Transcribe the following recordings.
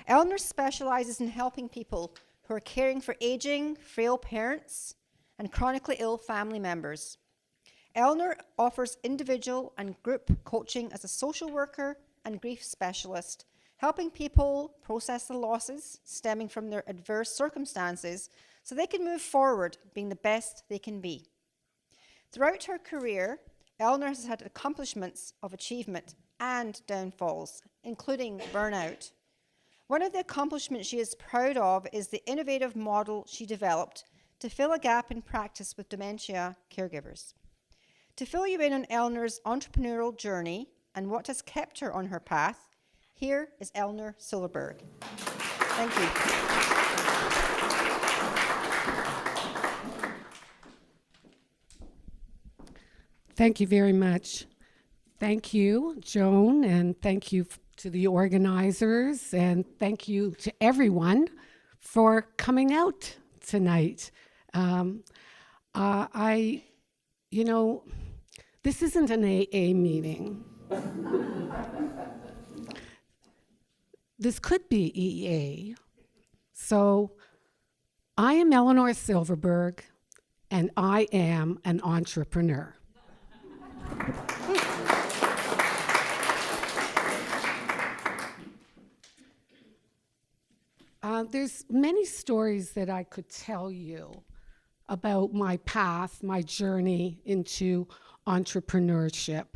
Eleanor specializes in helping people who are caring for aging, frail parents, and chronically ill family members. Eleanor offers individual and group coaching as a social worker and grief specialist, helping people process the losses stemming from their adverse circumstances so they can move forward being the best they can be. Throughout her career, Eleanor has had accomplishments of achievement and downfalls, including burnout. One of the accomplishments she is proud of is the innovative model she developed to fill a gap in practice with dementia caregivers. To fill you in on Eleanor's entrepreneurial journey and what has kept her on her path, here is Eleanor Silverberg. Thank you. Thank you very much. Thank you, Joan, and thank you to the organizers, and thank you to everyone for coming out tonight. This isn't an AA meeting. This could be EA. So I am Eleanor Silverberg, and I am an entrepreneur. There's many stories that I could tell you about my path, my journey into entrepreneurship.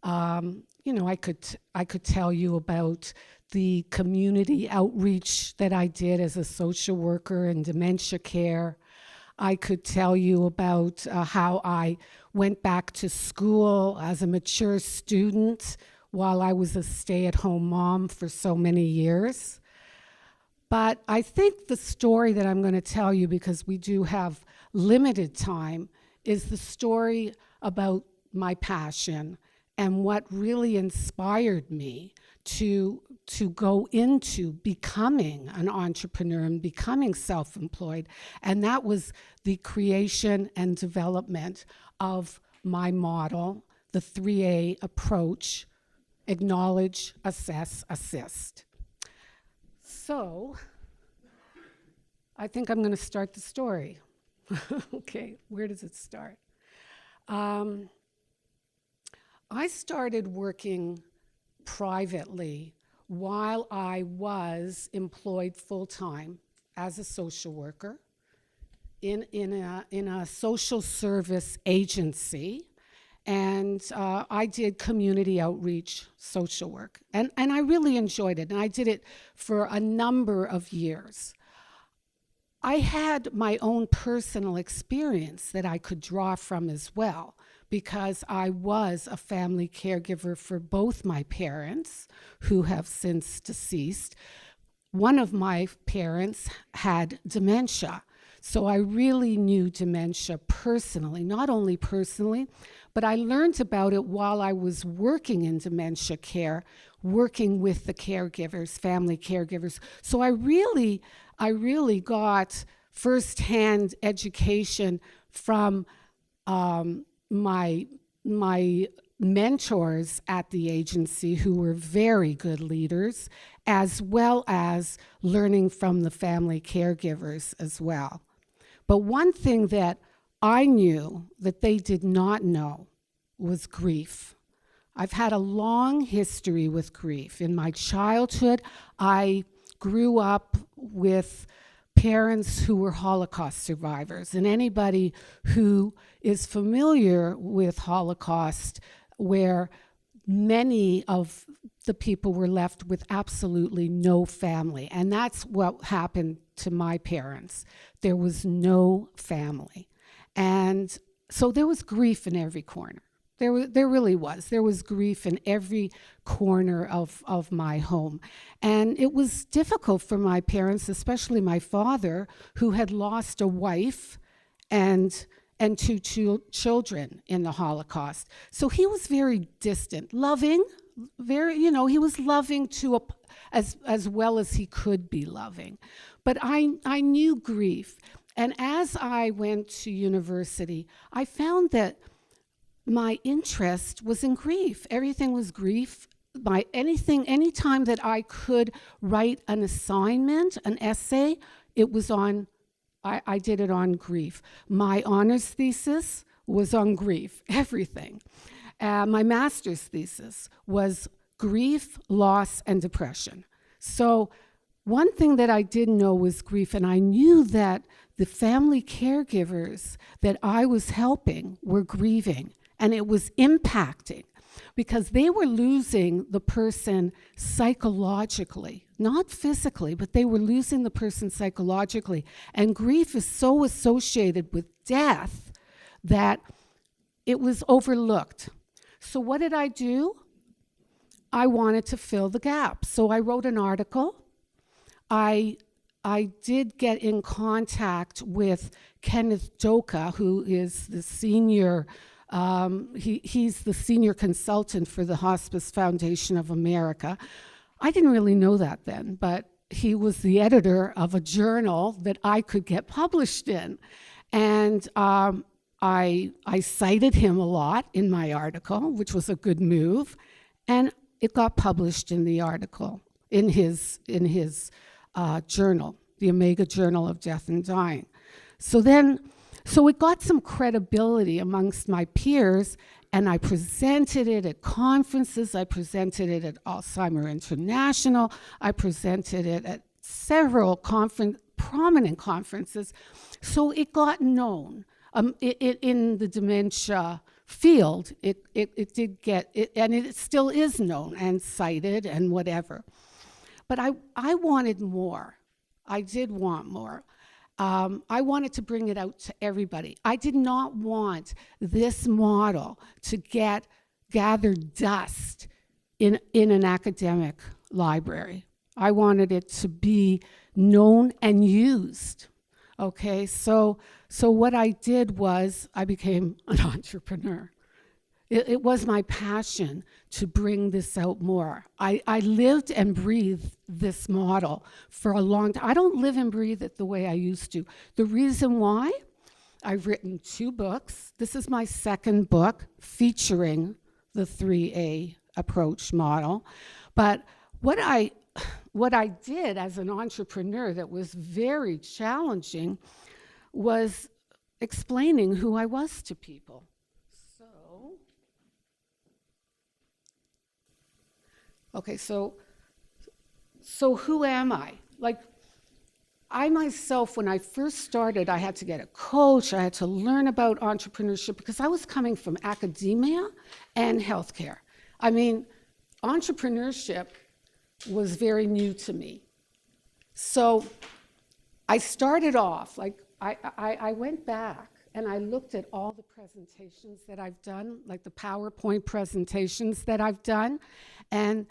I could tell you about the community outreach that I did as a social worker in dementia care. I could tell you about how I went back to school as a mature student while I was a stay-at-home mom for so many years. But I think the story that I'm going to tell you, because we do have limited time, is the story about my passion and what really inspired me to go into becoming an entrepreneur and becoming self-employed. And that was the creation and development of my model, the 3A approach: acknowledge, assess, assist. So I think I'm going to start the story. Okay, where does it start? I started working privately while I was employed full-time as a social worker in a social service agency. And I did community outreach social work. And I really enjoyed it. And I did it for a number of years. I had my own personal experience that I could draw from as well, because I was a family caregiver for both my parents, who have since deceased. One of my parents had dementia. So I really knew dementia personally, not only personally, but I learned about it while I was working in dementia care, working with the caregivers, family caregivers. So I really got firsthand education from my mentors at the agency, who were very good leaders, as well as learning from the family caregivers as well. But one thing that I knew that they did not know was grief. I've had a long history with grief. In my childhood, I grew up with parents who were Holocaust survivors. And anybody who is familiar with Holocaust, where many of the people were left with absolutely no family. And that's what happened to my parents. There was no family. And so there was grief in every corner. There really was. There was grief in every corner of my home. And it was difficult for my parents, especially my father, who had lost a wife and two children in the Holocaust. So he was very distant, loving, he was loving as well as he could be loving. But I knew grief. And as I went to university, I found that my interest was in grief. Everything was grief. anytime that I could write an assignment, an essay, it was on, I did it on grief. My honors thesis was on grief, everything. My master's thesis was grief, loss, and depression. So one thing that I didn't know was grief, and I knew that the family caregivers that I was helping were grieving, and it was impacting because they were losing the person psychologically, not physically, but they were losing the person psychologically. And grief is so associated with death that it was overlooked. So what did I do? I wanted to fill the gap. So I wrote an article. I did get in contact with Kenneth Doka, who is the senior, he's the senior consultant for the Hospice Foundation of America. I didn't really know that then, but he was the editor of a journal that I could get published in. And I cited him a lot in my article, which was a good move, and it got published in the article, in his journal, the Omega Journal of Death and Dying. So it got some credibility amongst my peers, and I presented it at conferences. I presented it at Alzheimer's International. I presented it at several prominent conferences. So it got known. In the dementia field, it did get, and it still is known and cited and whatever. But I wanted more. I did want more. I wanted to bring it out to everybody. I did not want this model to gather dust in an academic library. I wanted it to be known and used. Okay, so what I did was I became an entrepreneur. It was my passion to bring this out more. I lived and breathed this model for a long time. I don't live and breathe it the way I used to. The reason why, I've written 2 books. This is my second book featuring the 3A approach model. But what I did as an entrepreneur that was very challenging was explaining who I was to people. So who am I? Like, I myself, when I first started, I had to get a coach. I had to learn about entrepreneurship because I was coming from academia and healthcare. I mean, entrepreneurship was very new to me. So I started off, like, I went back and I looked at all the presentations that I've done, like the PowerPoint presentations that I've done, and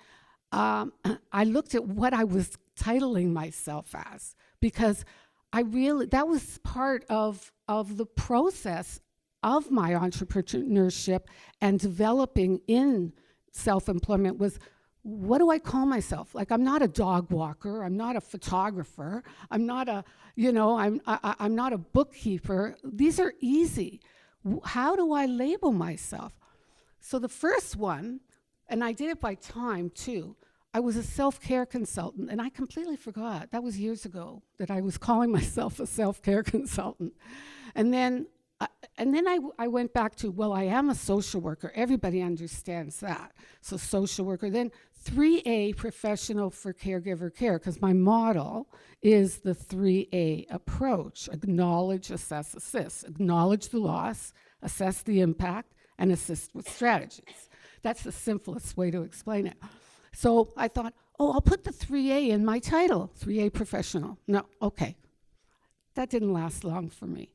I looked at what I was titling myself as, because that was part of the process of my entrepreneurship and developing in self-employment was, what do I call myself? Like, I'm not a dog walker, I'm not a photographer, I'm not a, I'm not a bookkeeper. These are easy. How do I label myself? So the first one, and I did it by time too, I was a self-care consultant, and I completely forgot, that was years ago, that I was calling myself a self-care consultant. And then I went back to, well, I am a social worker. Everybody understands that. So social worker. Then 3A, professional for caregiver care, because my model is the 3A approach. Acknowledge, assess, assist. Acknowledge the loss, assess the impact, and assist with strategies. That's the simplest way to explain it. So I thought, I'll put the 3A in my title, 3A professional. No, okay. That didn't last long for me.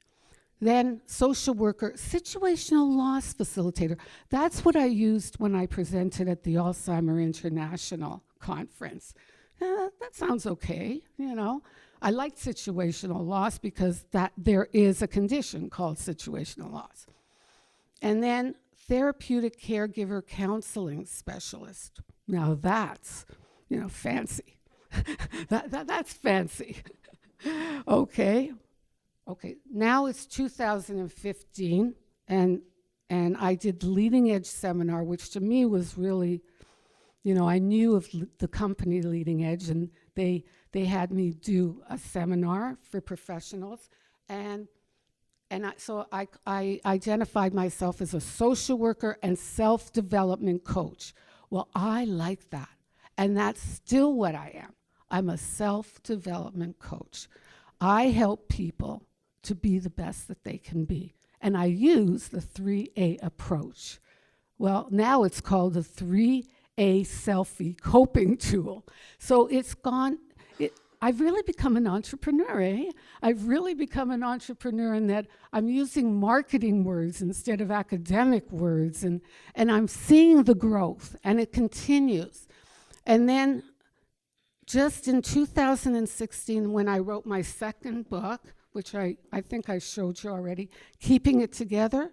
Then social worker, situational loss facilitator. That's what I used when I presented at the Alzheimer's International conference. That sounds okay, I liked situational loss because there is a condition called situational loss. And then therapeutic caregiver counseling specialist. Now that's, fancy. That's fancy. Okay, now it's 2015, and I did the Leading Edge seminar, which to me was really, I knew of the company Leading Edge, and they had me do a seminar for professionals, and I identified myself as a social worker and self-development coach. Well, I like that, and that's still what I am. I'm a self-development coach. I help people to be the best that they can be, and I use the 3A approach. Well, now it's called the 3A selfie coping tool. So I've really become an entrepreneur, eh? I've really become an entrepreneur in that I'm using marketing words instead of academic words, and I'm seeing the growth, and it continues. And then just in 2016, when I wrote my second book, which I think I showed you already, Keeping It Together,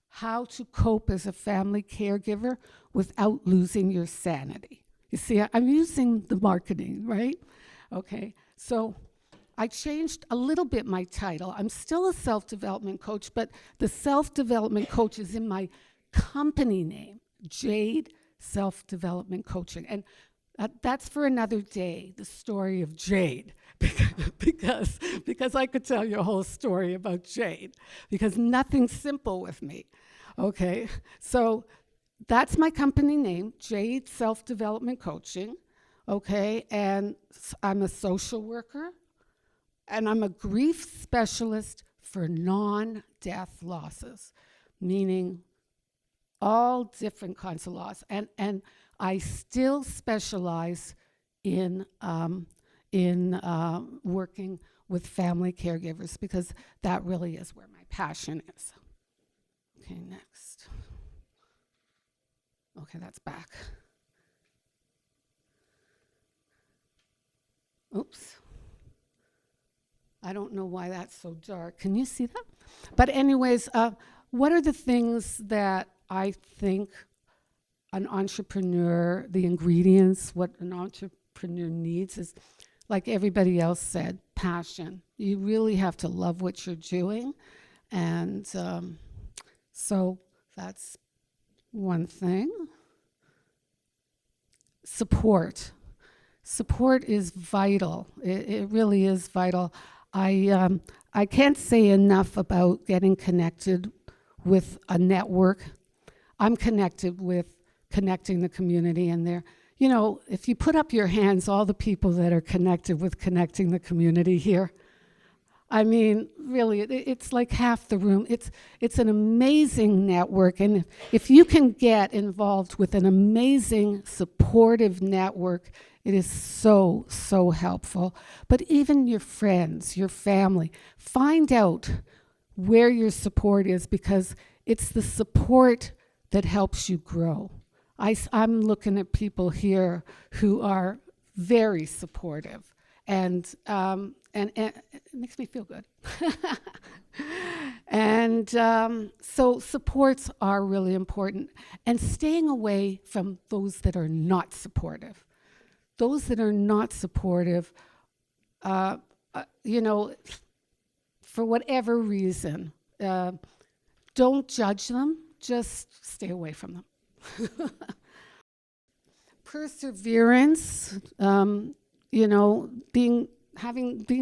How to Cope as a Family Caregiver Without Losing Your Sanity. You see, I'm using the marketing, right? Okay, so I changed a little bit my title. I'm still a self-development coach, but the self-development coach is in my company name, Jade Self Development Coaching. And that's for another day, the story of Jade, because I could tell you a whole story about Jade, because nothing's simple with me. Okay, so that's my company name, Jade Self Development Coaching. Okay, and I'm a social worker, and I'm a grief specialist for non-death losses, meaning all different kinds of loss. And I still specialize in working with family caregivers, because that really is where my passion is. Okay, next. Okay, that's back. Oops. I don't know why that's so dark. Can you see that? But anyways, what are the things that I think an entrepreneur, the ingredients, what an entrepreneur needs is, like everybody else said, passion. You really have to love what you're doing. And so that's one thing. Support. Support is vital. It really is vital. I can't say enough about getting connected with a network. I'm connected with connecting the community, and there, if you put up your hands, all the people that are connected with connecting the community here, I mean, really, it's like half the room. It's an amazing network, and if you can get involved with an amazing, supportive network, it is so, so helpful. But even your friends, your family, find out where your support is, because it's the support that helps you grow. I'm looking at people here who are very supportive, and it makes me feel good. And so supports are really important, and staying away from those that are not supportive. Those that are not supportive, for whatever reason, don't judge them, just stay away from them. Perseverance, being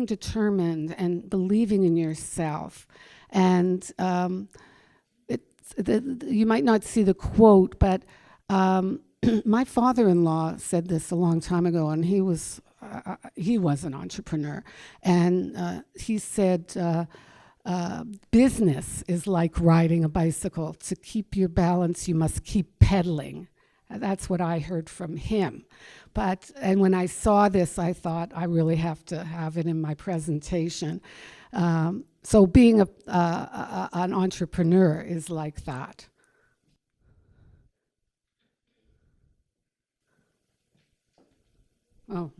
determined and believing in yourself. And you might not see the quote, but my father-in-law said this a long time ago, and he was an entrepreneur, and he said, business is like riding a bicycle. To keep your balance, you must keep pedaling. That's what I heard from him. And when I saw this, I thought, I really have to have it in my presentation. So being an entrepreneur is like that. Oh.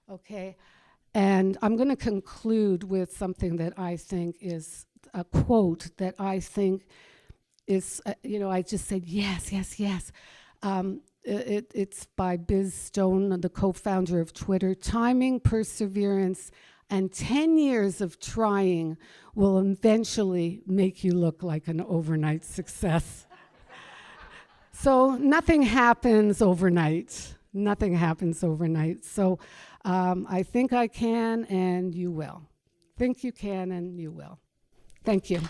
Okay. And I'm going to conclude with something that I think is a quote that I think is, I just said, yes, yes, yes. It's by Biz Stone, the co-founder of Twitter. Timing, perseverance, and 10 years of trying will eventually make you look like an overnight success. So nothing happens overnight. Nothing happens overnight. So I think I can, and you will. Think you can, and you will. Thank you.